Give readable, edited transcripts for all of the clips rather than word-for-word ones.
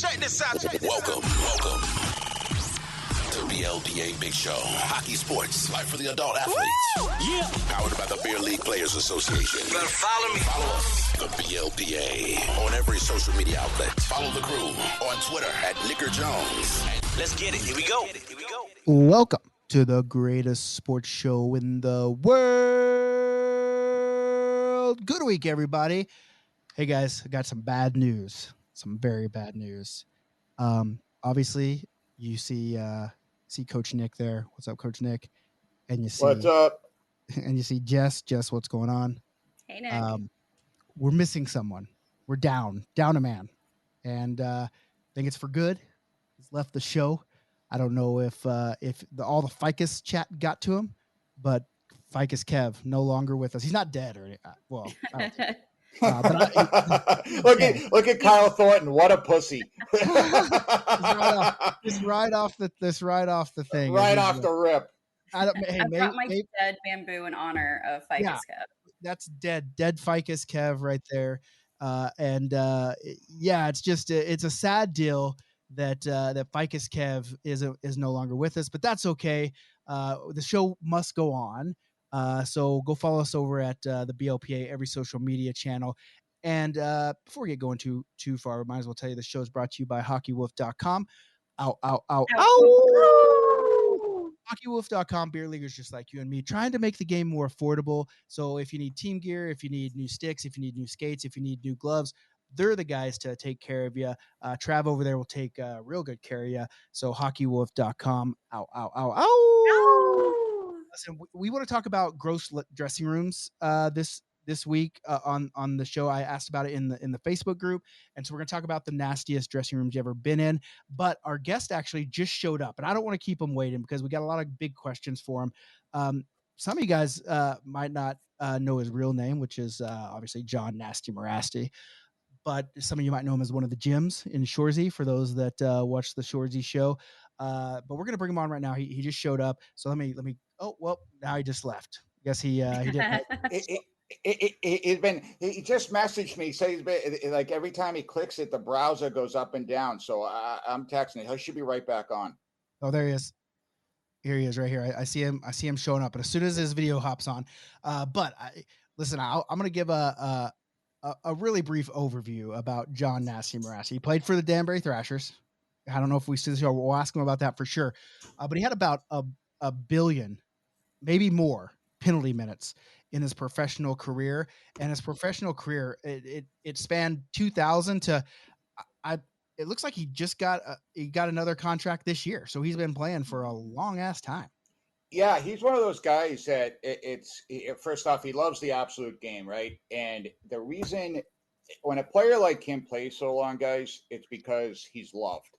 Check this out. Welcome to BLPA Big Show. Hockey sports, life for the adult athletes. Yeah. Powered by the Beer League Players Association. Better follow me. Follow us, the BLPA, on every social media outlet. Follow the crew on Twitter at Nicker Jones. Let's get it. Here we go. Welcome to the greatest sports show in the world. Good week, everybody. Hey, guys, I got some bad news. Some very bad news. Obviously, you see Coach Nick there. What's up, Coach Nick? And you see what's up? And you see Jess. Jess, what's going on? Hey, Nick. We're missing someone. We're down a man, and I think it's for good. He's left the show. I don't know if all the Ficus chat got to him, but Ficus Kev no longer with us. He's not dead or anything. Well, I don't think. Look at Kyle Thornton. What a pussy! Just right off the thing. Right off the rip. I brought my dead bamboo in honor of Ficus Kev. That's dead Ficus Kev right there. It's just it's a sad deal that Ficus Kev is no longer with us, but that's okay. The show must go on. So go follow us over at the BLPA, every social media channel. And before we get going too far, I might as well tell you the show is brought to you by hockeywolf.com. Ow. Hockeywolf.com, beer leaguers just like you and me, trying to make the game more affordable. So if you need team gear, if you need new sticks, if you need new skates, if you need new gloves, they're the guys to take care of you. Trav over there will take real good care of you. So hockeywolf.com. Ow. Listen, we want to talk about gross dressing rooms this week on the show. I asked about it in the Facebook group, and so we're going to talk about the nastiest dressing rooms you ever been in. But our guest actually just showed up, and I don't want to keep him waiting because we got a lot of big questions for him. Some of you guys might not know his real name, which is obviously Jon Mirasty. But some of you might know him as one of the gyms in Shoresy, for those that watch the Shoresy show. But we're going to bring him on right now. He just showed up. So let me. Oh, well, now he just left. I guess he didn't. He just messaged me. Says he's been, like every time he clicks it, the browser goes up and down. So I'm texting him. He should be right back on. Oh, there he is. Here he is, right here. I see him. I see him showing up. And as soon as his video hops on, listen, I'm going to give a really brief overview about Jon Mirasty. He played for the Danbury Thrashers. I don't know if we see the show. We'll ask him about that for sure. But he had about a billion, maybe more, penalty minutes in his professional career. And his professional career, it spanned 2000 to it looks like he just got another contract this year. So he's been playing for a long ass time. Yeah, he's one of those guys that first off, he loves the absolute game, right? And the reason when a player like him plays so long, guys, it's because he's loved.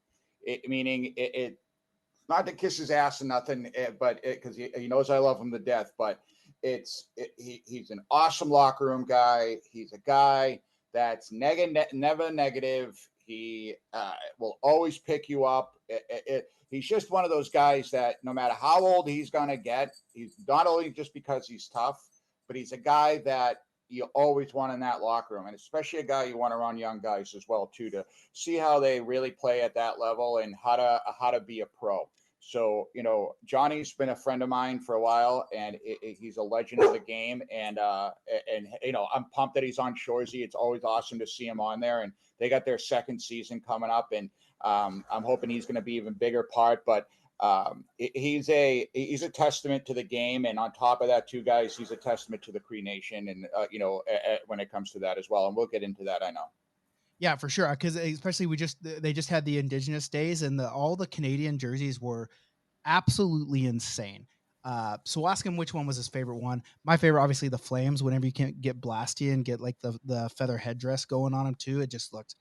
Meaning not to kiss his ass and nothing, but because he knows I love him to death. But he's an awesome locker room guy. He's a guy that's never negative. He will always pick you up. He's just one of those guys that no matter how old he's going to get, he's not only just because he's tough, but he's a guy that you always want in that locker room. And especially a guy you want around young guys as well, too, to see how they really play at that level and how to be a pro. So, Johnny's been a friend of mine for a while, and he's a legend of the game. And I'm pumped that he's on Shoresy. It's always awesome to see him on there. And they got their second season coming up, and I'm hoping he's going to be even bigger part. But he's a testament to the game. And on top of that, too, guys, he's a testament to the Cree Nation. And, when it comes to that as well. And we'll get into that, I know. Yeah, for sure. Because especially they just had the Indigenous Days, and all the Canadian jerseys were absolutely insane. So we'll ask him which one was his favorite one. My favorite, obviously, the Flames. Whenever you can't get blasty and get like the feather headdress going on them too, it just looks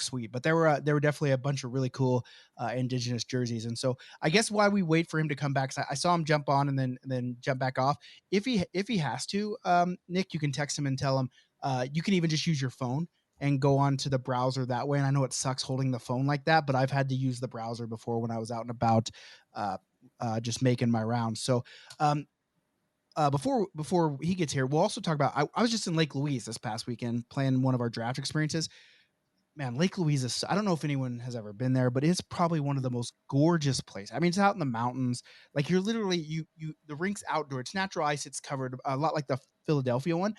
sweet. But there were definitely a bunch of really cool Indigenous jerseys. And so I guess why we wait for him to come back, 'cause I saw him jump on and then jump back off. If he has to, Nick, you can text him and tell him. You can even just use your phone and go on to the browser that way. And I know it sucks holding the phone like that, but I've had to use the browser before when I was out and about, just making my rounds. So before he gets here, we'll also talk about, I was just in Lake Louise this past weekend playing one of our draft experiences. man, Lake Louise is, I don't know if anyone has ever been there, but it's probably one of the most gorgeous places. I mean, it's out in the mountains. Like you're literally, the rink's outdoor. It's natural ice. It's covered a lot like the Philadelphia one,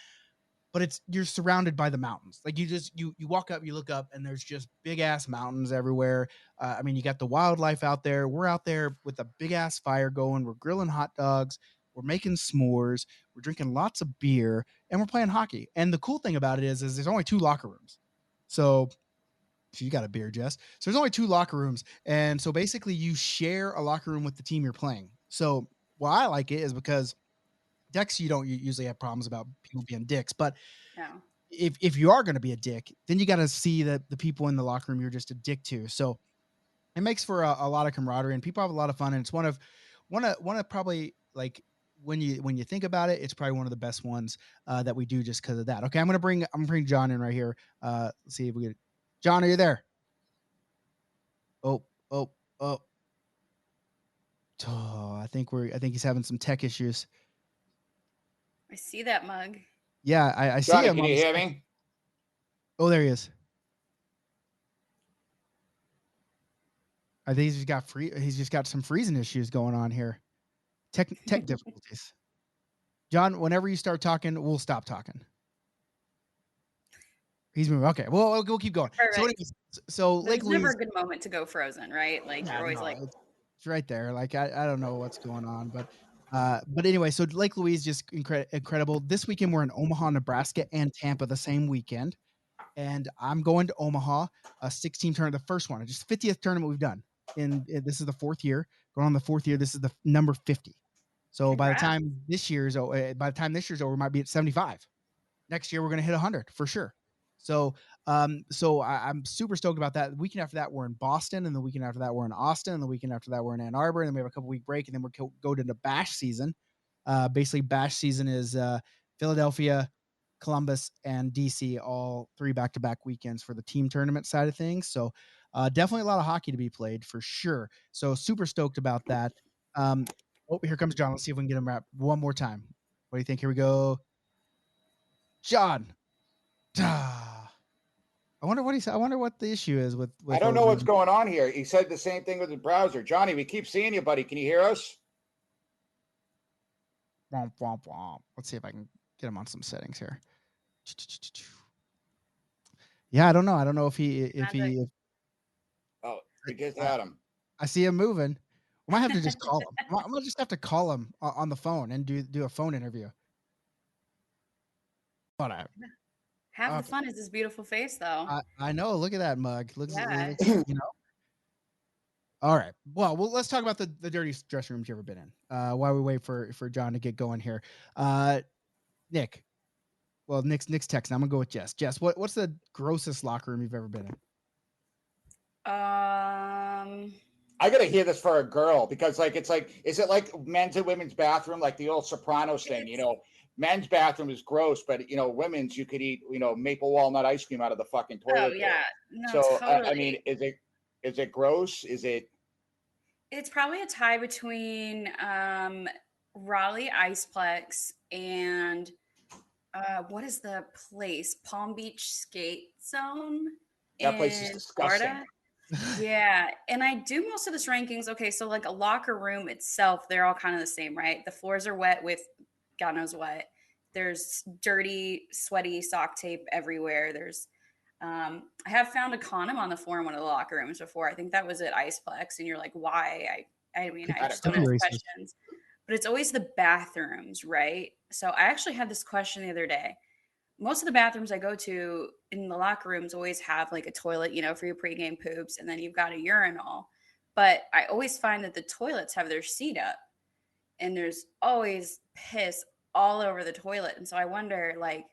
but you're surrounded by the mountains. Like you walk up, you look up, and there's just big ass mountains everywhere. I mean, you got the wildlife out there. We're out there with a big ass fire going. We're grilling hot dogs. We're making s'mores. We're drinking lots of beer, and we're playing hockey. And the cool thing about it is there's only 2 locker rooms. So you got a beer, Jess. So there's only 2 locker rooms. And so basically you share a locker room with the team you're playing. So why I like it is because decks, you usually have problems about people being dicks, but if you are going to be a dick, then you got to see that the people in the locker room you're just a dick to. So it makes for a lot of camaraderie, and people have a lot of fun. And it's one of probably, like, when you think about it, it's probably one of the best ones that we do just because of that. Okay, I'm gonna bring John in right here. Let's see if we get John. Are you there? Oh, I think he's having some tech issues. I see that mug. Yeah, I see Johnny, him. can you hear me? Oh, there he is. I think he's just got some freezing issues going on here. Tech difficulties. John, whenever you start talking, we'll stop talking. He's moving. Okay, well, we'll keep going. Perfect. So Lake There's never Louise, a good moment to go frozen, right? Like you're always like, it's right there. Like I don't know what's going on, but anyway, so Lake Louise just incredible. This weekend we're in Omaha, Nebraska, and Tampa the same weekend, and I'm going to Omaha, a 16 tournament, the first one, just 50th tournament we've done. And this is the 4th year. Going on the 4th year. This is the number 50. So congrats. by the time this year's over, we might be at 75. Next year we're going to hit 100 for sure. So I'm super stoked about that. The weekend after that we're in Boston, and the weekend after that we're in Austin, and the weekend after that we're in Ann Arbor, and then we have a couple week break, and then we're go to the bash season. Basically bash season is Philadelphia, Columbus, and DC, all 3 back-to-back weekends for the team tournament side of things. So definitely a lot of hockey to be played for sure. So super stoked about that. Here comes John. Let's see if we can get him wrapped one more time. What do you think? Here we go. John. I wonder what he said. I wonder what the issue is with I don't know what's going on here. He said the same thing with the browser. Johnny, we keep seeing you, buddy. Can you hear us? Womp, womp, womp. Let's see if I can get him on some settings here. Yeah, I don't know. I don't know if he. Oh, we just had him. I see him moving. We might have to just call him. I'm gonna just have to call him on the phone and do a phone interview. Whatever. Half the fun is this beautiful face, though. I know. Look at that mug. Looks, yeah. you know. All right. Well, let's talk about the dirtiest dressing rooms you've ever been in. While we wait for John to get going here, Nick. Well, Nick's texting. I'm gonna go with Jess. Jess, what's the grossest locker room you've ever been in? I gotta hear this for a girl, because is it like men's and women's bathroom, like the old Sopranos thing? You know, men's bathroom is gross, but women's, you could eat maple walnut ice cream out of the fucking toilet. Oh yeah, no, so totally. I mean, is it gross? Is it? It's probably a tie between Raleigh Iceplex and what is the place? Palm Beach Skate Zone. That place is disgusting. Florida. Yeah, and I do most of this rankings. Okay, so like a locker room itself, they're all kind of the same, right? The floors are wet with God knows what. There's dirty, sweaty sock tape everywhere. There's I have found a condom on the floor in one of the locker rooms before. I think that was at Iceplex, and you're like, why? I mean, I just don't have questions. But it's always the bathrooms, right? So I actually had this question the other day. Most of the bathrooms I go to in the locker rooms always have like a toilet, for your pregame poops, and then you've got a urinal. But I always find that the toilets have their seat up, and there's always piss all over the toilet. And so I wonder, like,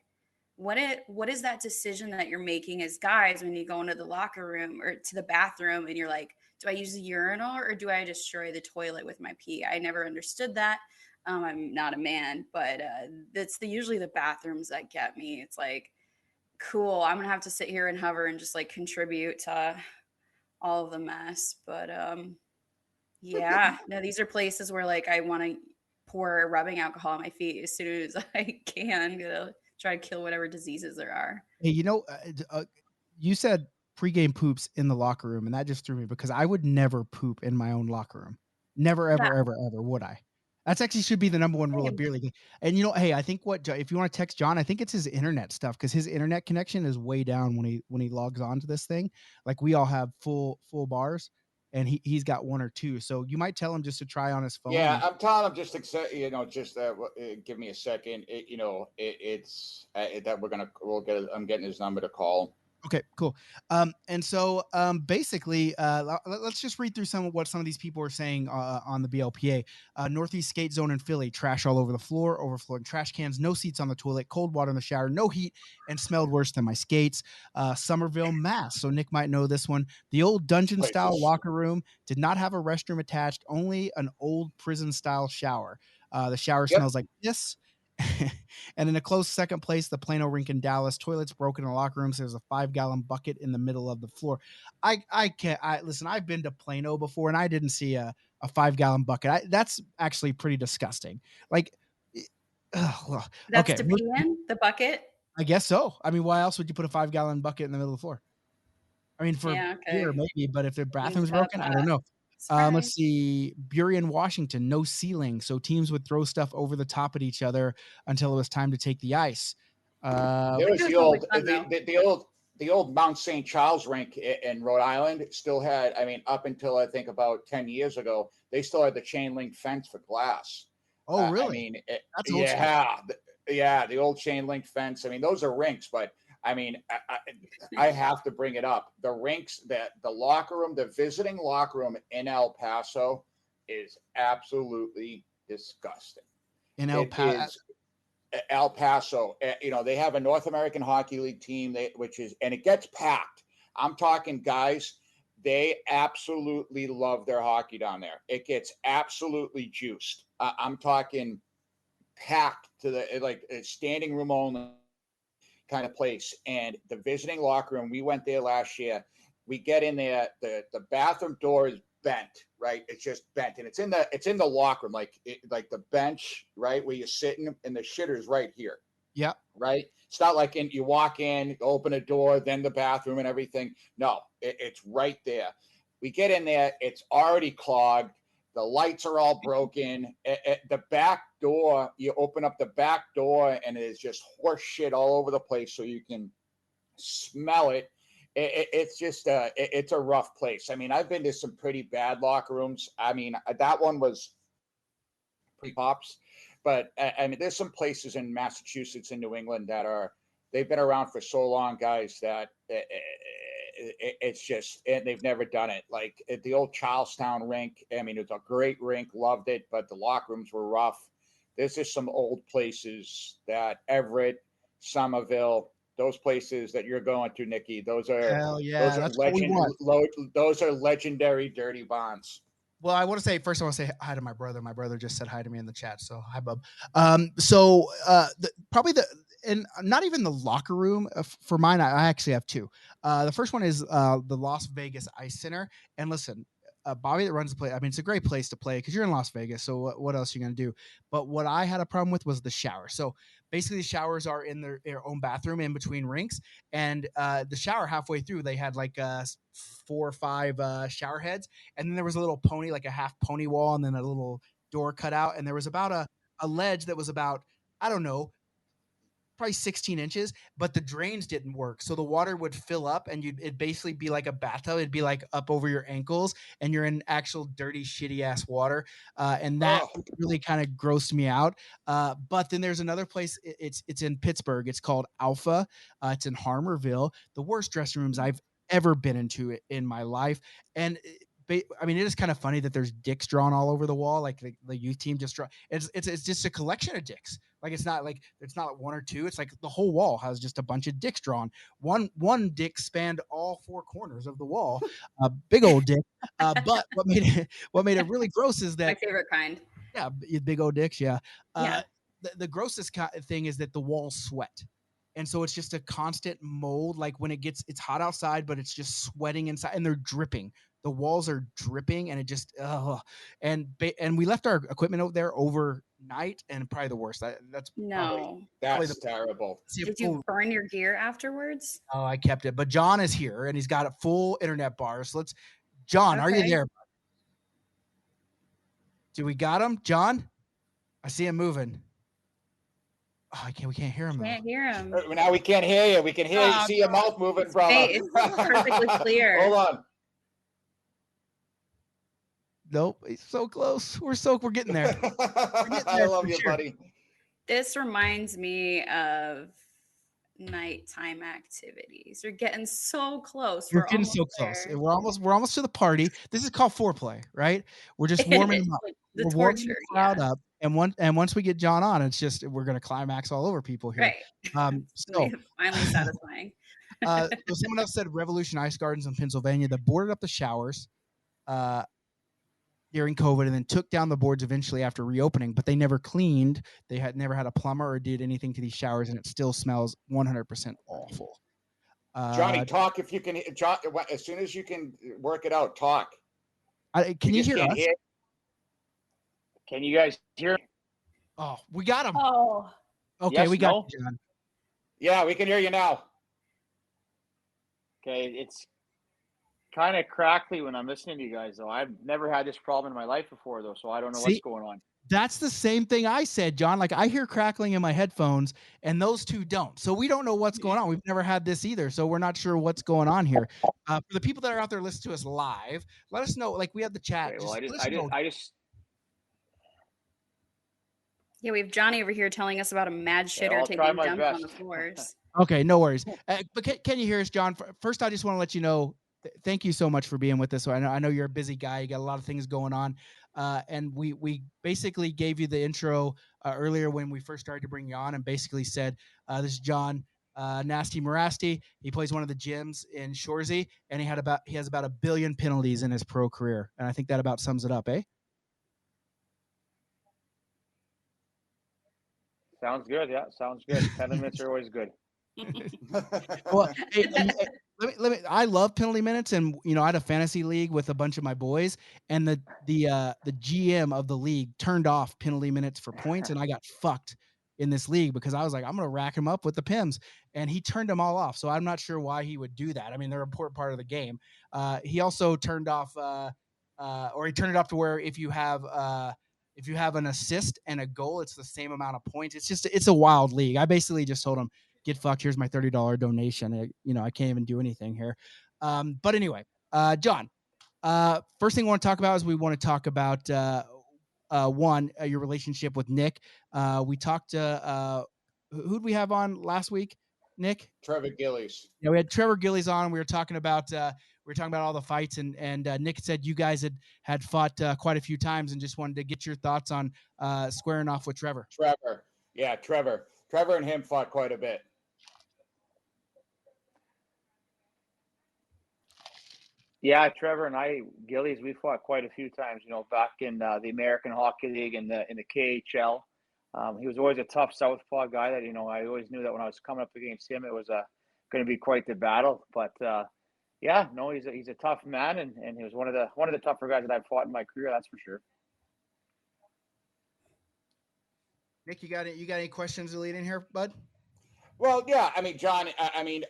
what is that decision that you're making as guys when you go into the locker room or to the bathroom and you're like, do I use the urinal or do I destroy the toilet with my pee? I never understood that. I'm not a man, but it's usually the bathrooms that get me. It's like, cool, I'm gonna have to sit here and hover and just like contribute to all of the mess. But yeah, no, these are places where like I want to pour rubbing alcohol on my feet as soon as I can to try to kill whatever diseases there are. Hey, you said pregame poops in the locker room, and that just threw me because I would never poop in my own locker room. Never, ever, That ever, ever would I. That's actually should be the number one rule of same. beer league. And hey, I think if you want to text John, I think it's his internet stuff because his internet connection is way down when he logs on to this thing. Like we all have full bars, and he's got one or two. So you might tell him just to try on his phone. Yeah, I'm telling him just accept. Just give me a second. It's that we'll get. I'm getting his number to call. Okay, cool. And so basically, let's just read through some of these people are saying on the BLPA. Northeast skate zone in Philly, trash all over the floor, overflowing trash cans, no seats on the toilet, cold water in the shower, no heat, and smelled worse than my skates. Somerville, Mass. So Nick might know this one. The old dungeon style locker room did not have a restroom attached, only an old prison style shower. The shower smells like piss. And in a close second place, the Plano rink in Dallas, toilets broken in the locker rooms. There's a 5-gallon bucket in the middle of the floor. Listen, I've been to Plano before and I didn't see a 5-gallon bucket. That's actually pretty disgusting. Like, That's okay. to pee in the bucket. I guess so. I mean, why else would you put a 5-gallon bucket in the middle of the floor? I mean, for beer, maybe, but if the bathroom's broken, I don't know. Let's see. Burien, Washington, no ceiling. So teams would throw stuff over the top at each other until it was time to take the ice. There was the old Mount St. Charles rink in Rhode Island still had, up until I think about 10 years ago, they still had the chain link fence for glass. Oh, really? That's old school. Yeah, the old chain link fence. I mean, those are rinks, but I have to bring it up. The rinks, the locker room, the visiting locker room in El Paso is absolutely disgusting. In El Paso, they have a North American Hockey League team, and it gets packed. I'm talking guys, they absolutely love their hockey down there. It gets absolutely juiced. I'm talking packed to the standing room only kind of place. And the visiting locker room, we went there last year. We get in there, the bathroom door is bent, right? It's just bent, and it's in the locker room, like the bench, right, where you're sitting, and the shitter's right here. Yeah. Right. It's not like you walk in, open a door, then the bathroom and everything. No, it's right there. We get in there, it's already clogged. The lights are all broken. The back door, you open up the back door and it is just horse shit all over the place, so you can smell it. It's just it's a rough place. I mean, I've been to some pretty bad locker rooms. I mean, that one was pretty pops, but I mean, there's some places in Massachusetts and New England they've been around for so long, guys, that it's just, and they've never done it. Like at the old Charlestown rink, I mean, it's a great rink, loved it, but the locker rooms were rough. There's just some old places that Everett, Somerville, those places that you're going to, Nikki, those are those are legendary dirty bonds. Well, I want to say hi to my brother. My brother just said hi to me in the chat. So hi, bub. And not even the locker room for mine. I actually have two. The first one is the Las Vegas Ice Center. And listen, Bobby that runs the play. I mean, it's a great place to play because you're in Las Vegas. So what else are you going to do? But what I had a problem with was the shower. So basically the showers are in their own bathroom in between rinks. And the shower halfway through, they had like 4 or 5 shower heads. And then there was a little pony, like a half pony wall, and then a little door cut out. And there was about a ledge that was about, I don't know, probably 16 inches, but the drains didn't work. So the water would fill up and it'd basically be like a bathtub. It'd be like up over your ankles and you're in actual dirty, shitty ass water. And that really kind of grossed me out. But then there's another place. It's in Pittsburgh. It's called Alpha. It's in Harmerville. The worst dressing rooms I've ever been into in my life. And I mean, it is kind of funny that there's dicks drawn all over the wall. Like the youth team just draw. It's just a collection of dicks. Like it's not like one or two. It's like the whole wall has just a bunch of dicks drawn. One dick spanned all 4 corners of the wall. A big old dick. But what made it really gross is that my favorite kind. Yeah, big old dicks. Yeah. The grossest thing is that the walls sweat. And so it's just a constant mold. Like when it's hot outside, but it's just sweating inside, and they're dripping. The walls are dripping, and it just and we left our equipment out there over night and probably the worst. That's No. probably That's terrible. see a Did full. you burn your gear afterwards? Oh, I kept it. But John is here and he's got a full internet bar. So let's. John, are you Okay. there? Do we got him, John? I see him moving. Oh, we can't hear him though. Can't hear him. Now we can't hear you. We can hear you. See your mouth moving, brother. It's perfectly clear. Hold on. Nope, he's so close. We're getting there. I love you, buddy. This reminds me of nighttime activities. You're getting so close. We're getting so close. there. We're almost to the party. This is called foreplay, right? We're just warming them up. Like the We're warming torture. the crowd up, and once we get John on, it's just we're gonna climax all over people here. Right. So Finally satisfying. so someone else said Revolution Ice Gardens in Pennsylvania that boarded up the showers during COVID and then took down the boards eventually after reopening, but they never cleaned. They had never had a plumber or did anything to these showers, and it still smells 100% awful. Johnny, talk if you can. John, as soon as you can work it out, talk. Can you hear us? Can you guys hear? Oh, we got him. Oh. Okay, Yes, we got no? you, John. Yeah, we can hear you now. Okay, it's kind of crackly when I'm listening to you guys, though. I've never had this problem in my life before, though, so I don't know what's going on. That's the same thing I said, John. Like I hear crackling in my headphones, and those two don't. So we don't know what's going on. We've never had this either, so we're not sure what's going on here. For the people that are out there listening to us live, let us know. Like we have the chat. Okay, well, I just Yeah, we have Johnny over here telling us about a mad shitter I'll taking try my dumps on best. the floors. Okay, no worries. But can you hear us, John? First, I just want to let you know, thank you so much for being with us. So I know you're a busy guy. You got a lot of things going on. And we basically gave you the intro earlier when we first started to bring you on and basically said, this is Jon Mirasty. He plays one of the gyms in Shoresy, and he has about 1 billion penalties in his pro career. And I think that about sums it up, eh? Sounds good. Yeah, sounds good. 10 minutes are always good. Well, let me. I love penalty minutes, and I had a fantasy league with a bunch of my boys, and the GM of the league turned off penalty minutes for points, and I got fucked in this league because I was like, I'm gonna rack him up with the pims, and he turned them all off. So I'm not sure why he would do that. I mean, they're an important part of the game. He also turned off, or he turned it off to where if you have an assist and a goal, it's the same amount of points. It's a wild league. I basically just told him, get fucked. Here's my $30 donation. I can't even do anything here. But anyway, John, first thing I want to talk about is we want to talk about your relationship with Nick. We talked to who'd we have on last week? Nick? Trevor Gillies. Yeah, we had Trevor Gillies on. We were talking about all the fights, and Nick said you guys had fought quite a few times, and just wanted to get your thoughts on squaring off with Trevor. Trevor and him fought quite a bit. Yeah, Trevor and Gillies, we fought quite a few times. Back in the American Hockey League and in the KHL. He was always a tough southpaw guy that I always knew that when I was coming up against him, it was going to be quite the battle. But he's a tough man, and he was one of the tougher guys that I've fought in my career. That's for sure. Nick, you got any questions to lead in here, bud? Well, yeah. I mean, John. I mean,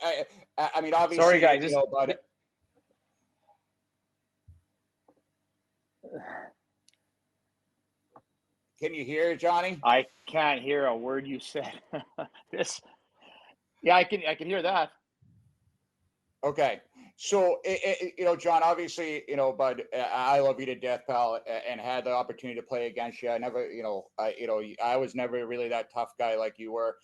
obviously. Sorry, guys. Bud. Can you hear Johnny? I can't hear a word you said. Yeah, I can hear that. Okay. So, John, obviously, Bud, I love you to death, pal, and had the opportunity to play against you. I never, I was never really that tough guy like you were.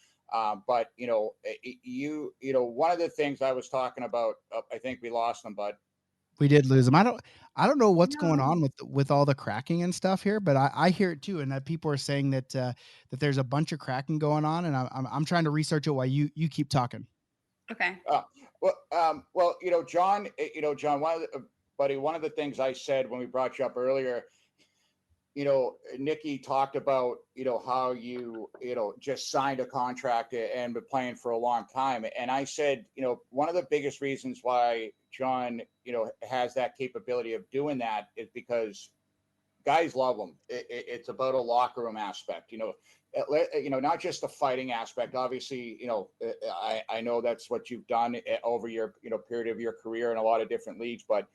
But, one of the things I was talking about, I think we lost them, Bud. We did lose him. I don't know what's going on with all the cracking and stuff here, but I hear it too, and that people are saying that there's a bunch of cracking going on, and I'm trying to research it while you keep talking. Okay. John, one of the things I said when we brought you up earlier, Nikki talked about, how you just signed a contract and been playing for a long time. And I said, one of the biggest reasons why John, has that capability of doing that is because guys love them. It's about a locker room aspect, not just the fighting aspect. Obviously, I know that's what you've done over your, period of your career in a lot of different leagues, but,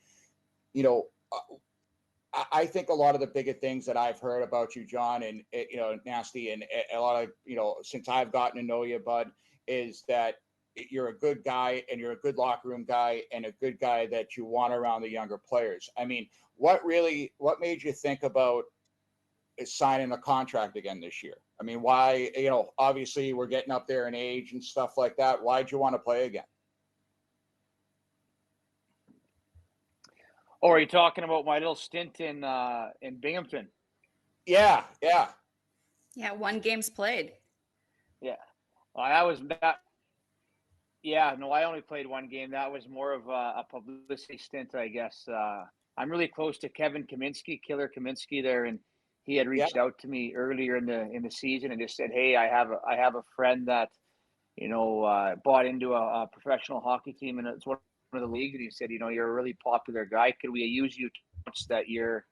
I think a lot of the bigger things that I've heard about you, Jon, and, Nasty, and a lot of, since I've gotten to know you, bud, is that you're a good guy and you're a good locker room guy and a good guy that you want around the younger players. I mean, what made you think about signing a contract again this year? I mean, why, obviously we're getting up there in age and stuff like that. Why'd you want to play again? Oh, are you talking about my little stint in Binghamton? Yeah. Yeah, 1 game's played. Yeah. Well, I was that. Yeah, no, I only played 1 game. That was more of a publicity stint, I guess. I'm really close to Kevin Kaminsky, Killer Kaminsky there, and he had reached out to me earlier in the season and just said, "Hey, I have a friend that, bought into a professional hockey team, and it's one of the leagues." And he said, "You're a really popular guy. Could we use you that year?"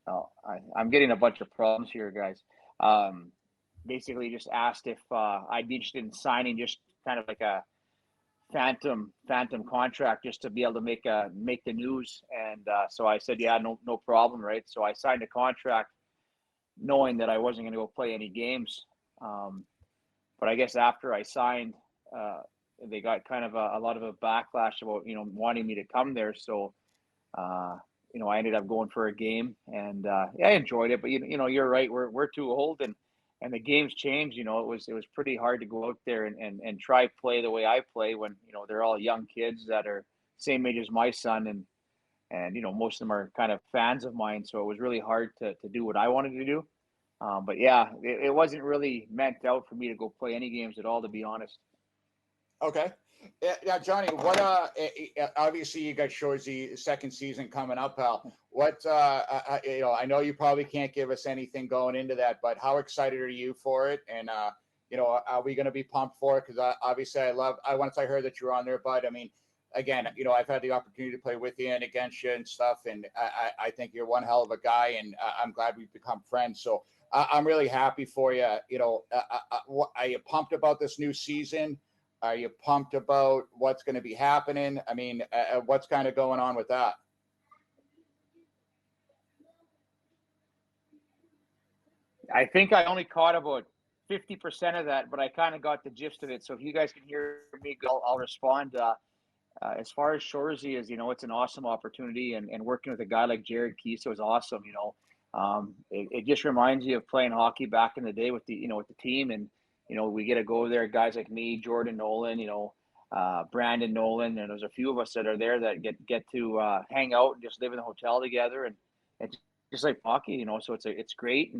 Oh, I'm getting a bunch of problems here, guys. Basically just asked if I'd be interested in signing just kind of like a phantom contract just to be able to make the news. And so I said, yeah, no problem. Right. So I signed a contract knowing that I wasn't going to go play any games. But I guess after I signed, they got kind of a lot of a backlash about, wanting me to come there. So, I ended up going for a game, and I enjoyed it, but you're right. We're too old, and the game's changed. It was pretty hard to go out there and try play the way I play when, they're all young kids that are same age as my son. And most of them are kind of fans of mine. So it was really hard to do what I wanted to do. But yeah, it wasn't really meant out for me to go play any games at all, to be honest. Okay. Now, Johnny, what, obviously you got Shoresy second season coming up, pal. What, I know you probably can't give us anything going into that, but how excited are you for it? And, are we going to be pumped for it? Because obviously once I heard that you were on there, bud, I mean, again, I've had the opportunity to play with you and against you and stuff. And I think you're one hell of a guy, and I'm glad we've become friends. So I'm really happy for you. Are you pumped about this new season? Are you pumped about what's going to be happening? I mean, what's kind of going on with that? I think I only caught about 50% of that, but I kind of got the gist of it. So if you guys can hear me, I'll respond. As far as Shoresy is, it's an awesome opportunity, and working with a guy like Jared Kiso is awesome. It just reminds you of playing hockey back in the day with the team, and we get to go there. Guys like me, Jordan Nolan, Brandon Nolan, and there's a few of us that are there that get to hang out and just live in the hotel together, and it's just like hockey, So it's great,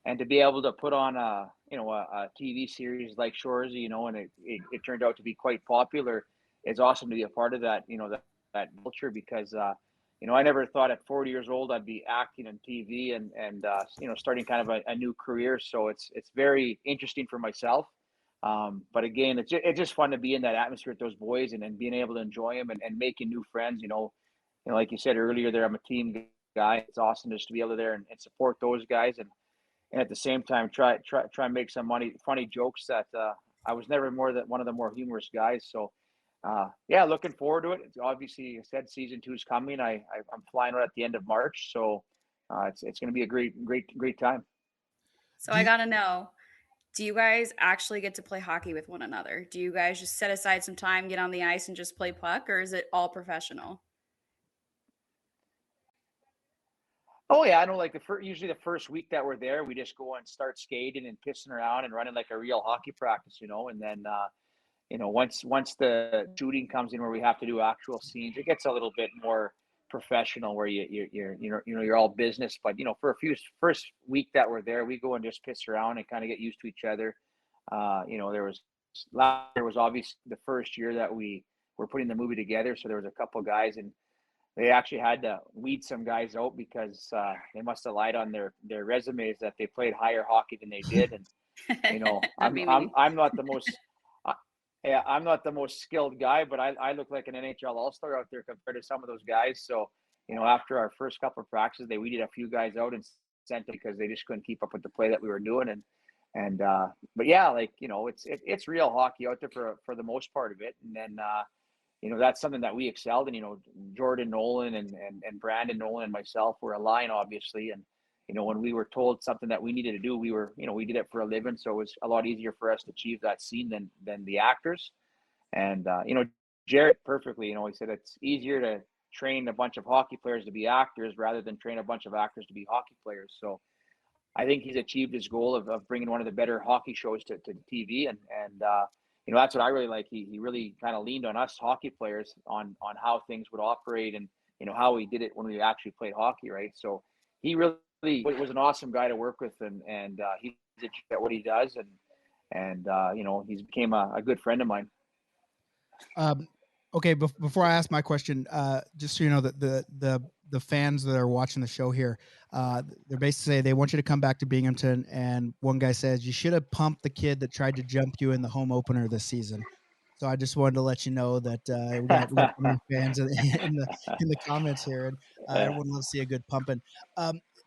and to be able to put on a TV series like Shoresy, and it turned out to be quite popular. It's awesome to be a part of that, that culture, because I never thought at 40 years old I'd be acting on TV and starting kind of a new career. So it's very interesting for myself. But again, it's just fun to be in that atmosphere with those boys and being able to enjoy them and making new friends. Like you said earlier there, I'm a team guy. It's awesome just to be able to there and support those guys and at the same time try and make some funny jokes that I was never one of the more humorous guys. So looking forward to it. It's obviously, I said season 2 is coming. I'm flying out at the end of March, so it's going to be a great time. So I gotta know, do you guys actually get to play hockey with one another? Do you guys just set aside some time, get on the ice, and just play puck, or is it all professional? Oh yeah, I know. Like usually the first week that we're there, we just go and start skating and pissing around and running like a real hockey practice, and then. Once the shooting comes in where we have to do actual scenes, it gets a little bit more professional where you're all business. But for a first week that we're there, we go and just piss around and kind of get used to each other. Last year was obviously the first year that we were putting the movie together, so there was a couple guys, and they actually had to weed some guys out because they must have lied on their resumes that they played higher hockey than they did, and I'm not the most. Yeah, I'm not the most skilled guy, but I look like an NHL All-Star out there compared to some of those guys. So, after our first couple of practices, they weeded a few guys out and sent them because they just couldn't keep up with the play that we were doing. But yeah, it's real hockey out there for the most part of it. And then, that's something that we excelled in. Jordan Nolan and Brandon Nolan and myself were a line, obviously. And, when we were told something that we needed to do, we did it for a living. So it was a lot easier for us to achieve that scene than the actors. And, Jared perfectly, he said it's easier to train a bunch of hockey players to be actors rather than train a bunch of actors to be hockey players. So I think he's achieved his goal of bringing one of the better hockey shows to TV. And that's what I really like. He really kind of leaned on us hockey players on how things would operate and, how we did it when we actually played hockey. Right. So he really was an awesome guy to work with and he's at what he does. And he's became a good friend of mine. Okay, before I ask my question, just so you know that the fans that are watching the show here, they're basically saying they want you to come back to Binghamton, and one guy says you should have pumped the kid that tried to jump you in the home opener this season. So I just wanted to let you know that we got fans in the comments here, and everyone loves to see a good pumping.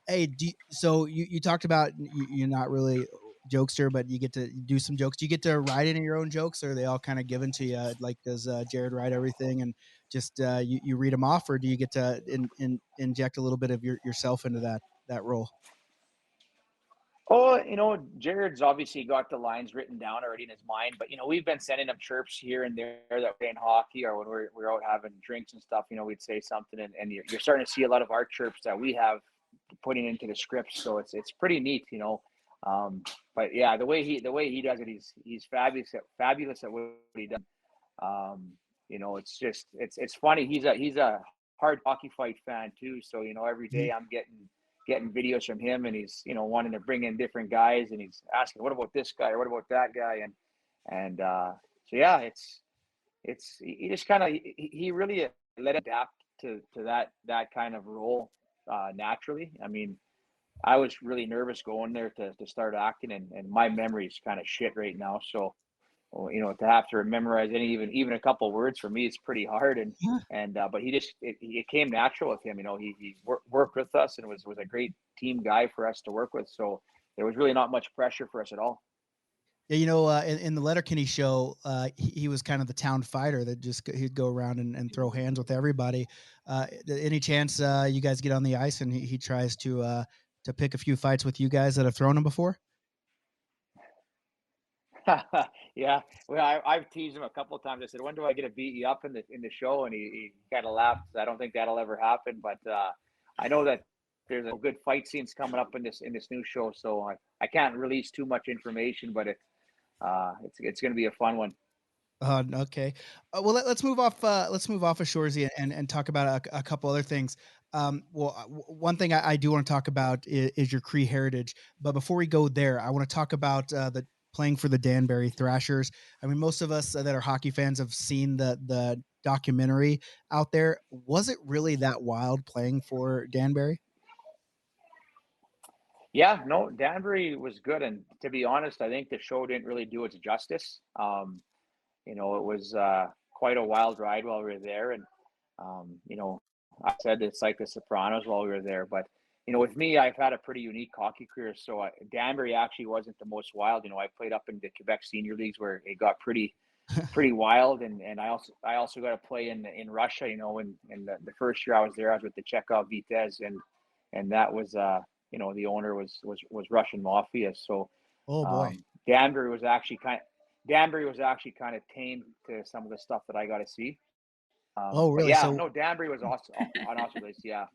Hey, so you talked about you're not really jokester, but you get to do some jokes. Do you get to write any of your own jokes, or are they all kind of given to you? Like, does Jared write everything and just you read them off, or do you get to inject a little bit of yourself into that role? Oh, Jared's obviously got the lines written down already in his mind, but we've been sending him chirps here and there that we're playing hockey or when we're out having drinks and stuff. We'd say something, and you're starting to see a lot of our chirps that we have putting into the script. So it's pretty neat, But yeah, the way he does it, he's fabulous at what he does. It's funny. He's a hard hockey fight fan too. So every day I'm getting videos from him, and he's wanting to bring in different guys, and he's asking, what about this guy or what about that guy, and so yeah, it's he just kind of he really let it adapt to that kind of role naturally. I mean, I was really nervous going there to start acting, and my memory's kind of shit right now. So, to have to memorize even a couple of words for me, it's pretty hard. But it came natural with him. He worked with us and was a great team guy for us to work with. So there was really not much pressure for us at all. Yeah, in the Letterkenny show, he was kind of the town fighter that he'd go around and throw hands with everybody. Any chance you guys get on the ice and he tries to pick a few fights with you guys that have thrown him before? Yeah, well, I've teased him a couple of times. I said, "When do I get to beat you up in the show?" And he kind of laughed. I don't think that'll ever happen, but I know that there's a good fight scenes coming up in this new show. So I can't release too much information, but it's going to be a fun one. Okay. Well, let's move off. Let's move off of Shoresy and talk about a couple other things. One thing I do want to talk about is your Cree heritage. But before we go there, I want to talk about the playing for the Danbury Thrashers. I mean, most of us that are hockey fans have seen the documentary out there. Was it really that wild playing for Danbury? Yeah, no, Danbury was good, and to be honest, I think the show didn't really do its justice. It was quite a wild ride while we were there, and I said it's like The Sopranos while we were there. But with me, I've had a pretty unique hockey career. So Danbury actually wasn't the most wild. I played up in the Quebec senior leagues where it got pretty wild, and I also got to play in Russia. In the first year I was there, I was with the Chekhov Vitesse, and that was the owner was Russian mafia. So oh boy, Danbury was actually kind of tame to some of the stuff that I got to see. Oh really? Yeah, so, no, Danbury was awesome. An awesome place. Yeah.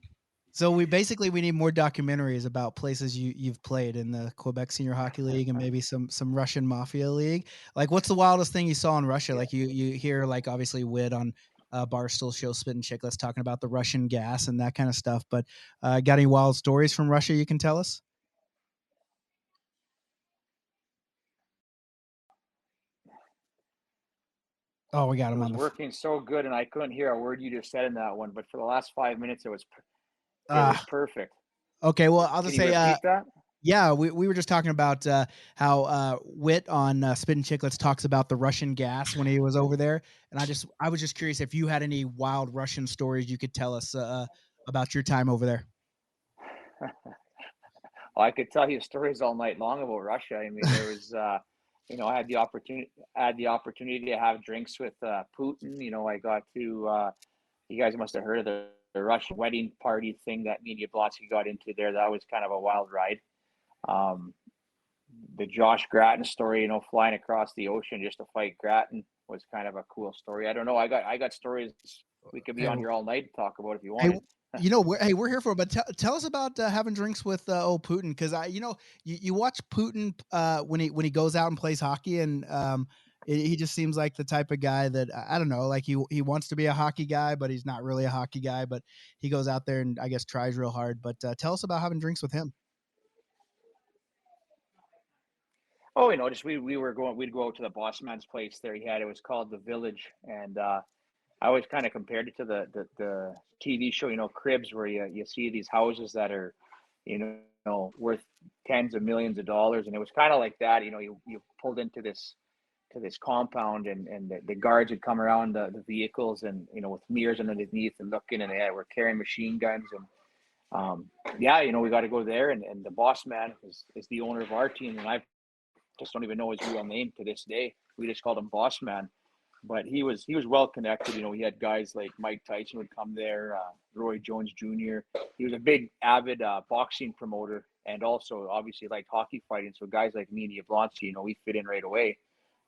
So we need more documentaries about places you've played in the Quebec Senior Hockey League and maybe some Russian Mafia League. Like, what's the wildest thing you saw in Russia? Like you hear like obviously Wit on Barstool show Spittin' Chicklets talking about the Russian gas and that kind of stuff. But got any wild stories from Russia you can tell us? Oh, we got him on the working so good, and I couldn't hear a word you just said in that one. But for the last 5 minutes, it was perfect. Okay, well, I'll just say, that? Yeah, we were just talking about how Wit on Spittin' Chicklets talks about the Russian gas when he was over there, and I was just curious if you had any wild Russian stories you could tell us about your time over there? Well, I could tell you stories all night long about Russia. I mean, there was, I had the opportunity to have drinks with Putin. I got to, you guys must have heard of the Russian wedding party thing that me and Yablonsky got into there. That was kind of a wild ride. The Josh Grattan story, flying across the ocean just to fight Grattan was kind of a cool story. I don't know. I got stories we could be on here all night to talk about if you wanted. We're here for it, but tell us about having drinks with old Putin, because you watch Putin when he goes out and plays hockey, and he just seems like the type of guy that I don't know, like he wants to be a hockey guy, but he's not really a hockey guy, but he goes out there and I guess tries real hard. But tell us about having drinks with him. Oh, just we'd go out to the boss man's place there. It was called the Village, and I always kind of compared it to the TV show, Cribs, where you see these houses that are, worth tens of millions of dollars, and it was kind of like that. You pulled into this compound, and the guards would come around the vehicles, and with mirrors underneath and looking, and they were carrying machine guns, and we got to go there, and the boss man is the owner of our team, and I just don't even know his real name to this day. We just called him Boss Man, but he was well connected. He had guys like Mike Tyson would come there, Roy Jones Jr. He was a big avid boxing promoter, and also obviously liked hockey fighting. So guys like me and Yablonsky, we fit in right away.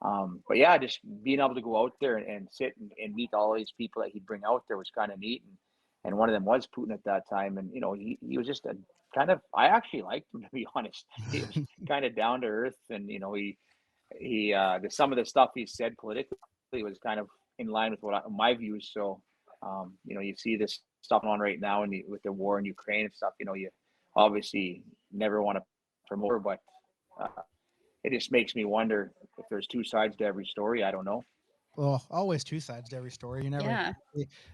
But yeah, just being able to go out there and sit and meet all these people that he'd bring out there was kind of neat. And one of them was Putin at that time. And, he was just a kind of, I actually liked him, to be honest. He was kind of down to earth, and, some of the stuff he said politically was kind of in line with my views. So, you see this stuff on right now with the war in Ukraine and stuff, you obviously never want to promote, but it just makes me wonder if there's two sides to every story. I don't know. Well, always two sides to every story. You never,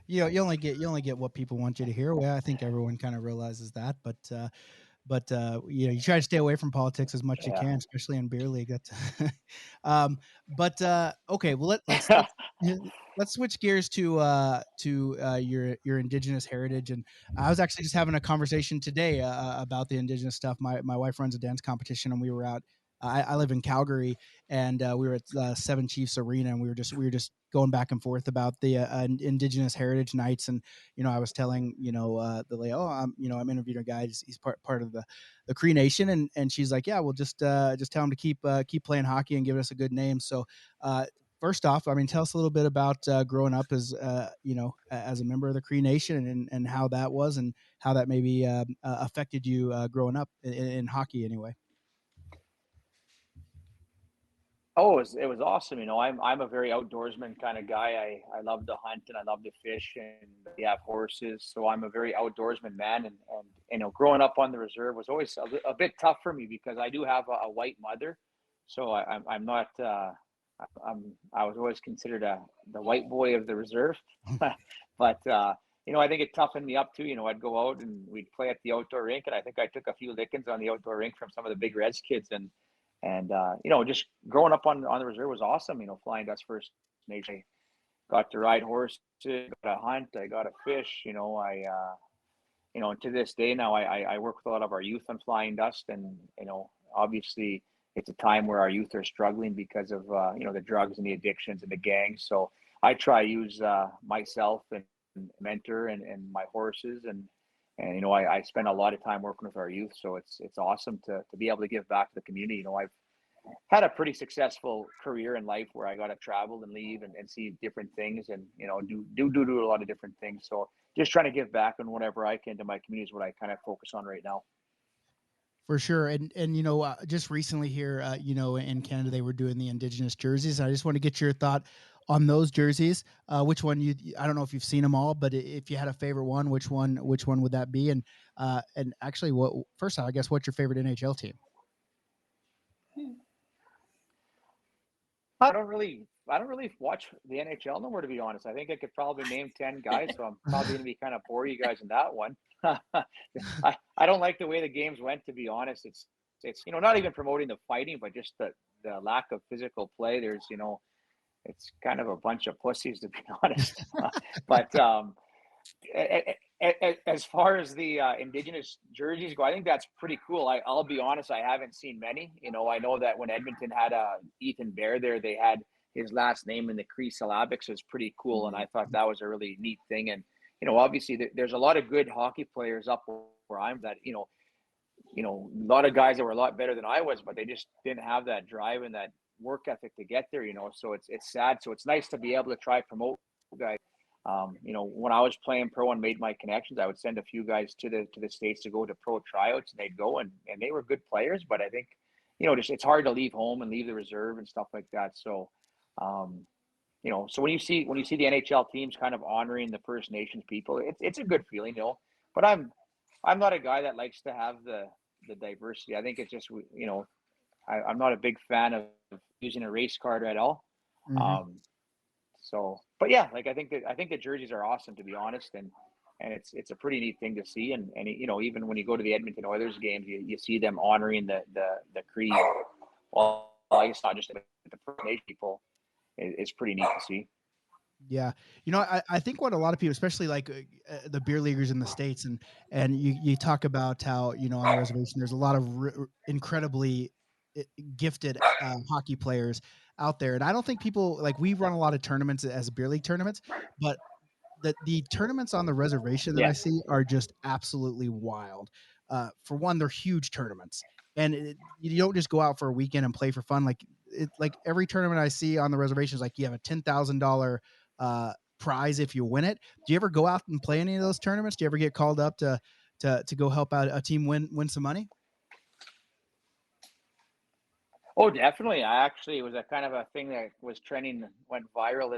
Yeah. you only get what people want you to hear. Well, I think everyone kind of realizes that, but you try to stay away from politics as much as you can, especially in beer league. That's, okay. Well, let's switch gears to your Indigenous heritage. And I was actually just having a conversation today about the Indigenous stuff. My wife runs a dance competition, and we were out. I live in Calgary, and we were at Seven Chiefs Arena, and we were just going back and forth about the Indigenous Heritage Nights. And I was telling the lady, I'm interviewing a guy. He's part of the Cree Nation, and she's like, yeah, well, just tell him to keep playing hockey and give us a good name. So first off, tell us a little bit about growing up as as a member of the Cree Nation, and how that was, and how that maybe affected you growing up in hockey anyway. Oh, it was awesome. I'm a very outdoorsman kind of guy. I love to hunt, and I love to fish, and we have horses. So I'm a very outdoorsman man. And growing up on the reserve was always a bit tough for me, because I do have a white mother. So I'm not, I was always considered the white boy of the reserve. But, I think it toughened me up too. I'd go out and we'd play at the outdoor rink, and I think I took a few lickings on the outdoor rink from some of the big Reds kids. And just growing up on the reserve was awesome. Flying Dutch First Nation, got to ride horses, got to hunt, I got to fish. To this day now, I work with a lot of our youth on Flying Dust, and obviously it's a time where our youth are struggling because of the drugs and the addictions and the gangs. So I try to use myself and mentor and my horses, and I spend a lot of time working with our youth. So it's awesome to be able to give back to the community. I've had a pretty successful career in life where I got to travel and leave and see different things, and do a lot of different things. So just trying to give back on whatever I can to my community is what I kind of focus on right now. For sure. And just recently here, in Canada, they were doing the Indigenous jerseys. I just want to get your thought on those jerseys. Which one I don't know if you've seen them all, but if you had a favorite one, which one would that be? And actually, first off, I guess, what's your favorite NHL team? I don't really watch the NHL no more, to be honest. I think I could probably name 10 guys, so I'm probably going to be kind of bore you guys in that one. I don't like the way the games went, to be honest. It's not even promoting the fighting, but just the lack of physical play. There's it's kind of a bunch of pussies, to be honest. But as as far as the Indigenous jerseys go, I think that's pretty cool. I'll be honest, I haven't seen many. I know that when Edmonton had Ethan Bear there, they had his last name in the Cree syllabics. Is pretty cool, and I thought that was a really neat thing. And obviously, there's a lot of good hockey players up where I'm. That a lot of guys that were a lot better than I was, but they just didn't have that drive and that work ethic to get there. So it's sad. So it's nice to be able to try promote guys. When I was playing pro and made my connections, I would send a few guys to the States to go to pro tryouts, and they'd go and they were good players. But I think, just it's hard to leave home and leave the reserve and stuff like that. So, so when you see the NHL teams kind of honoring the First Nations people, it's a good feeling, But I'm not a guy that likes to have the diversity. I think it's just, I'm not a big fan of using a race card at all. Mm-hmm. But yeah, like I think the jerseys are awesome, to be honest, and it's a pretty neat thing to see. And even when you go to the Edmonton Oilers games, you see them honoring the Cree. Well, I guess not just the First Nation people. It's pretty neat to see. Yeah. I think what a lot of people, especially like the beer leaguers in the States, and you talk about how, on the reservation, there's a lot of incredibly gifted hockey players out there. And I don't think people, like, we run a lot of tournaments as beer league tournaments, but the tournaments on the reservation that I see are just absolutely wild. For one, they're huge tournaments, and you don't just go out for a weekend and play for fun. Like every tournament I see on the reservation is like, you have a $10,000 prize if you win it. Do you ever go out and play any of those tournaments? Do you ever get called up to go help out a team win some money? Oh, definitely. It was a kind of a thing that was trending, went viral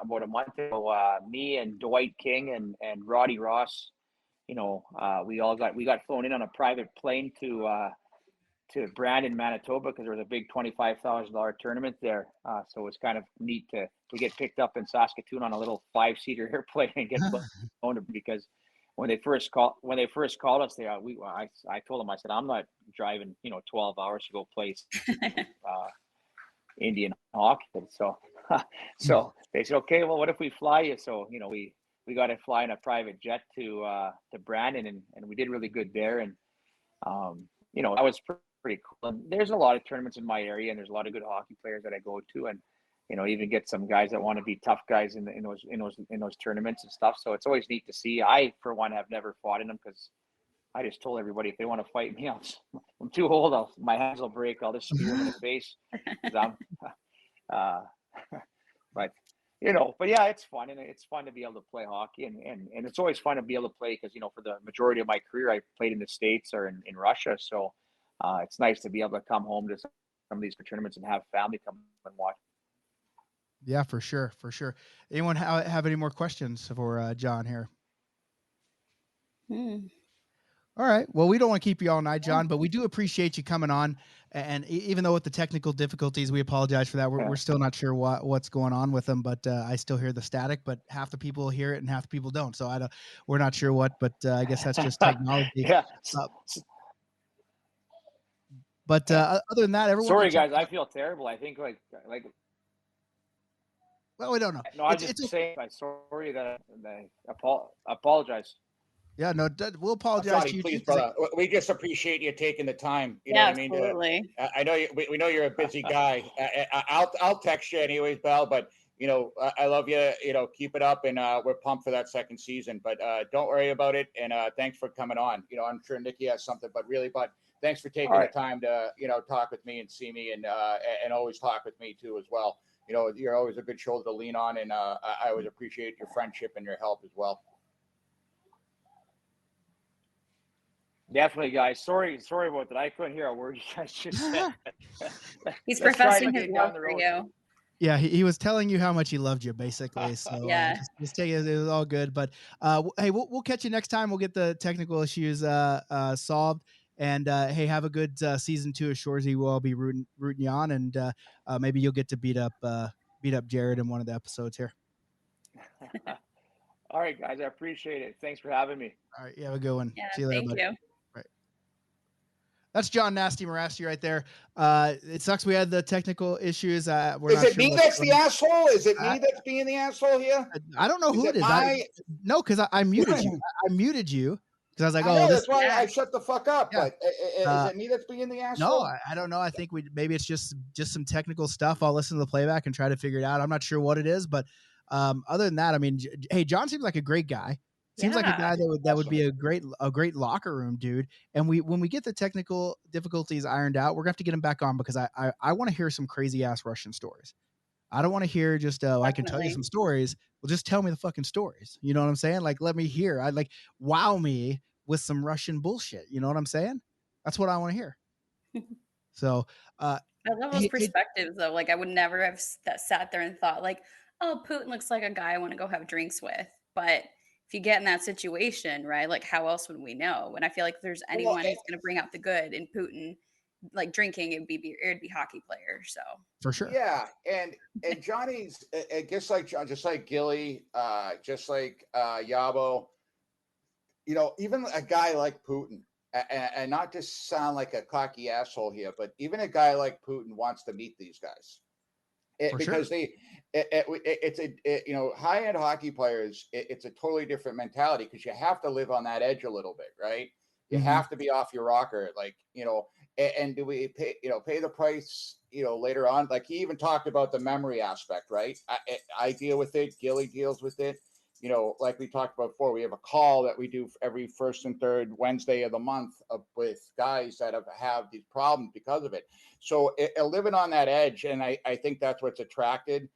about a month ago. Me and Dwight King and Roddy Ross, we got flown in on a private plane to Brandon, Manitoba, because there was a big $25,000 tournament there. So it's kind of neat to get picked up in Saskatoon on a little 5-seater airplane and get flown to, because when they first called us there, I told them, I said, I'm not driving 12 hours to go play Indian hockey. So they said, okay, well, what if we fly you? So we got to fly in a private jet to Brandon, and we did really good there. And that was pretty cool. And there's a lot of tournaments in my area, and there's a lot of good hockey players that I go to, and even get some guys that want to be tough guys in those tournaments and stuff. So it's always neat to see. I, for one, have never fought in them, because I just told everybody, if they want to fight me, I'm too old. My hands will break. I'll just spear them in the face. But yeah, it's fun, and it's fun to be able to play hockey, and it's always fun to be able to play, because for the majority of my career, I played in the States or in Russia. So it's nice to be able to come home to some of these tournaments and have family come and watch. Yeah, for sure. Anyone have any more questions for John here? All right. Well, we don't want to keep you all night, John, but we do appreciate you coming on. And even though with the technical difficulties, we apologize for that. We're still not sure what's going on with them, but I still hear the static. But half the people hear it and half the people don't. So we're not sure what. But I guess that's just technology. Yeah. But other than that, everyone. Sorry, guys. I feel terrible. I think like. Well, we don't know. No, I was just saying. I'm sorry that I apologize. Yeah, no, we'll apologize to you, please, brother. We just appreciate you taking the time. You know what I mean? Absolutely. I know we know you're a busy guy. I'll text you anyways, Bal. But I love you. Keep it up, and we're pumped for that second season. But don't worry about it. And thanks for coming on. I'm sure Nikki has something, but thanks for taking the time to talk with me and see me, and always talk with me too as well. You're always a good shoulder to lean on, and I always appreciate your friendship and your help as well. Definitely, guys. Sorry about that. I couldn't hear a word you guys just said. He's professing his love for you. Yeah, he was telling you how much he loved you, basically. So yeah, just take it. It was all good. But hey, we'll catch you next time. We'll get the technical issues solved. And hey, have a good season 2 of Shoresy. We'll all be rooting you on, and maybe you'll get to beat up Jared in one of the episodes here. All right, guys. I appreciate it. Thanks for having me. All right, you have a good one. Yeah, see you later, thank buddy. you. That's Jon Mirasty right there. It sucks we had the technical issues. We're Is not it sure me what's that's the going on. asshole? Is it me that's being the asshole here? I don't know who it is. No, because I muted you. I muted you because I was like, I oh, know this. that's why Yeah. I shut the fuck up. Yeah. But is it me that's being the asshole? No, I don't know. I think maybe it's just some technical stuff. I'll listen to the playback and try to figure it out. I'm not sure what it is, but other than that, I mean, hey, Jon seems like a great guy. Seems like a guy that would be a great locker room dude. And when we get the technical difficulties ironed out, we're gonna have to get him back on because I want to hear some crazy ass Russian stories. I don't want to hear just I can tell you some stories. Well, just tell me the fucking stories. You know what I'm saying? Like, let me hear. I like wow me with some Russian bullshit. You know what I'm saying? That's what I want to hear. So, I love those perspectives though. Like I would never have sat there and thought like, oh, Putin looks like a guy I want to go have drinks with. But if you get in that situation, right? Like how else would we know? And I feel like if there's anyone who's going to bring out the good in Putin, like drinking, it'd be hockey players. So for sure. Yeah. And Johnny's, I guess like John, just like Gilly, just like Yabo, you know, even a guy like Putin, and not to sound like a cocky asshole here, but even a guy like Putin wants to meet these guys because it's you know, high-end hockey players, it's a totally different mentality because you have to live on that edge a little bit, right? You have to be off your rocker, like, you know, and do we pay, you know, pay the price, you know, later on? Like he even talked about the memory aspect, right? I deal with it. Gilly deals with it. You know, like we talked about before, we have a call that we do every first and third Wednesday of the month with guys that have these problems because of it. So living on that edge, and I think that's what's attracted,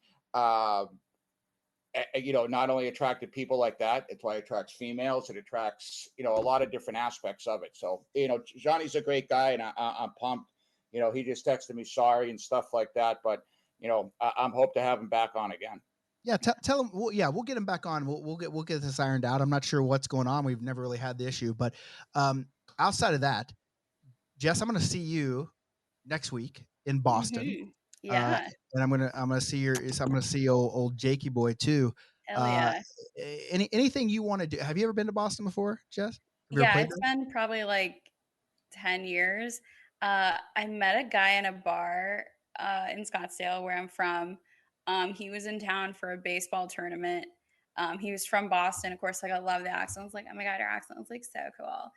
you know, not only attracted people like that, it's why it attracts females. It attracts, you know, a lot of different aspects of it. So, you know, Johnny's a great guy, and I'm pumped. You know, he just texted me sorry and stuff like that. But, you know, I'm hope to have him back on again. Yeah, tell him. Well, yeah, we'll get him back on. We'll get this ironed out. I'm not sure what's going on. We've never really had the issue, but outside of that, Jess, I'm going to see you next week in Boston. Yeah, and I'm gonna see old Jakey boy too. Hell yeah. Anything you want to do? Have you ever been to Boston before, Jess? Yeah, it's been probably like 10 years. I met a guy in a bar in Scottsdale where I'm from. He was in town for a baseball tournament. He was from Boston. Of course, like I love the accent. I was like, oh my God, your accent was like so cool.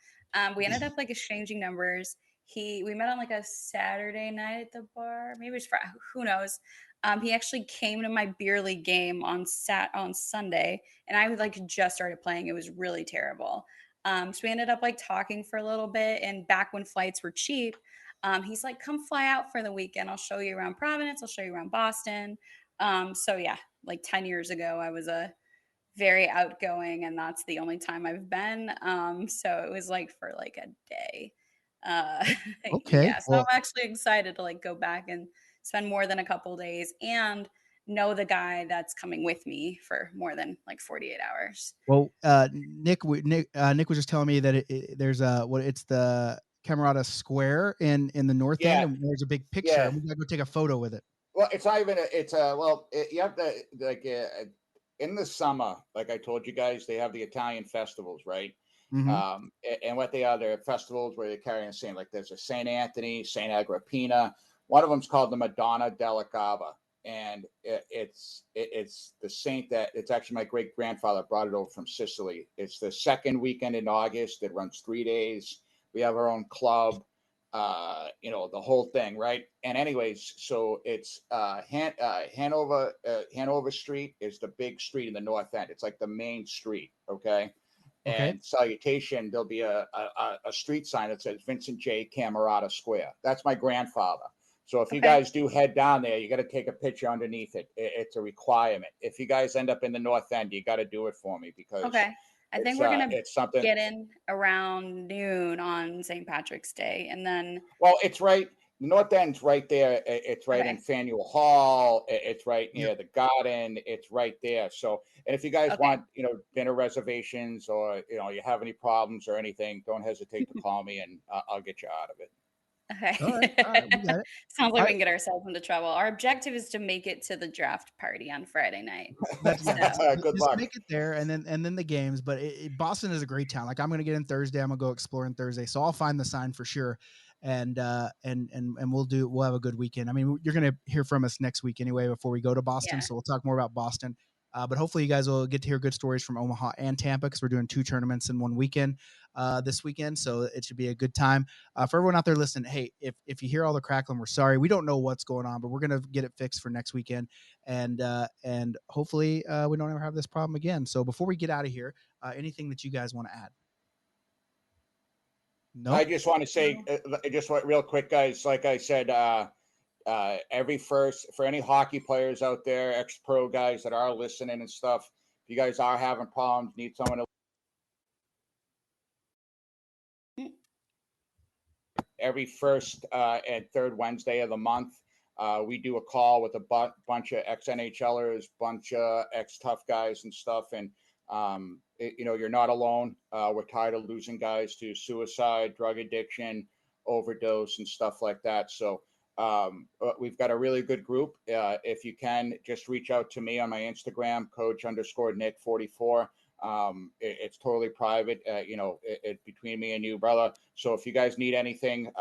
We ended up like exchanging numbers. We met on like a Saturday night at the bar. Maybe it was Friday. Who knows? He actually came to my beer league game on Sunday, and I like just started playing. It was really terrible. So we ended up like talking for a little bit, and back when flights were cheap, he's like, come fly out for the weekend. I'll show you around Providence. I'll show you around Boston. So yeah, like 10 years ago, I was a very outgoing, and that's the only time I've been. So it was like for like a day. Okay. Yeah, so I'm actually excited to like go back and spend more than a couple days and know the guy that's coming with me for more than like 48 hours. Well, Nick was just telling me that there's it's the Camerata Square in the north end, and there's a big picture. And we gotta go take a photo with it. Well, it's not even you have to like in the summer, like I told you guys, they have the Italian festivals, right? And what they are, they're festivals where they're carrying a saint. Like there's a Saint Anthony, Saint Agrippina. One of them's called the Madonna della Cava, and it's the saint that it's actually my great grandfather brought it over from Sicily. It's the second weekend in August. It runs 3 days. We have our own club, you know, the whole thing, right? And anyways, so it's Hanover Street is the big street in the north end. It's like the main street, okay? And Salutation, there'll be a street sign that says Vincent J. Camerata Square. That's my grandfather. So if you guys do head down there, you got to take a picture underneath it. It's a requirement. If you guys end up in the north end, you got to do it for me because I think we're gonna get in around noon on St. Patrick's Day, and then it's right. The north end's right there. It's right in Faneuil Hall. It's right near the garden. It's right there. So, and if you guys want, you know, dinner reservations or, you know, you have any problems or anything, don't hesitate to call me and I'll get you out of it. Okay. All right, we got it. Sounds like we can get ourselves into trouble. Our objective is to make it to the draft party on Friday night. Good luck. Make it there, and then the games. But Boston is a great town. Like I'm gonna get in Thursday. I'm gonna go exploring Thursday, so I'll find the sign for sure. and we'll have a good weekend. I mean, you're going to hear from us next week anyway before we go to Boston. Yeah. So we'll talk more about Boston. But hopefully you guys will get to hear good stories from Omaha and Tampa, because we're doing 2 tournaments in one weekend this weekend. So it should be a good time. For everyone out there listening, hey, if you hear all the crackling, we're sorry. We don't know what's going on, but we're going to get it fixed for next weekend. And hopefully we don't ever have this problem again. So before we get out of here, anything that you guys want to add? No. I just want to say, real quick, guys, like I said, for any hockey players out there, ex-pro guys that are listening and stuff, if you guys are having problems, need someone to every first and third Wednesday of the month, we do a call with a bunch of ex-NHLers, bunch of ex-tough guys and stuff. And, you're not alone. We're tired of losing guys to suicide, drug addiction, overdose, and stuff like that. So we've got a really good group. If you can, just reach out to me on my Instagram, coach_Nick44. It's totally private, it's between me and you, brother. So if you guys need anything,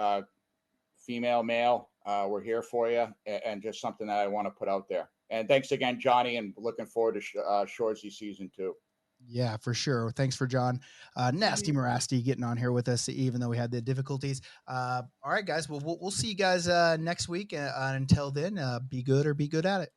female, male, we're here for you, and just something that I want to put out there. And thanks again, Johnny, and looking forward to Shoresy season 2. Yeah, for sure. Thanks for Jon Nasty Mirasty getting on here with us, even though we had the difficulties. All right, guys. Well, we'll see you guys next week. Until then, be good or be good at it.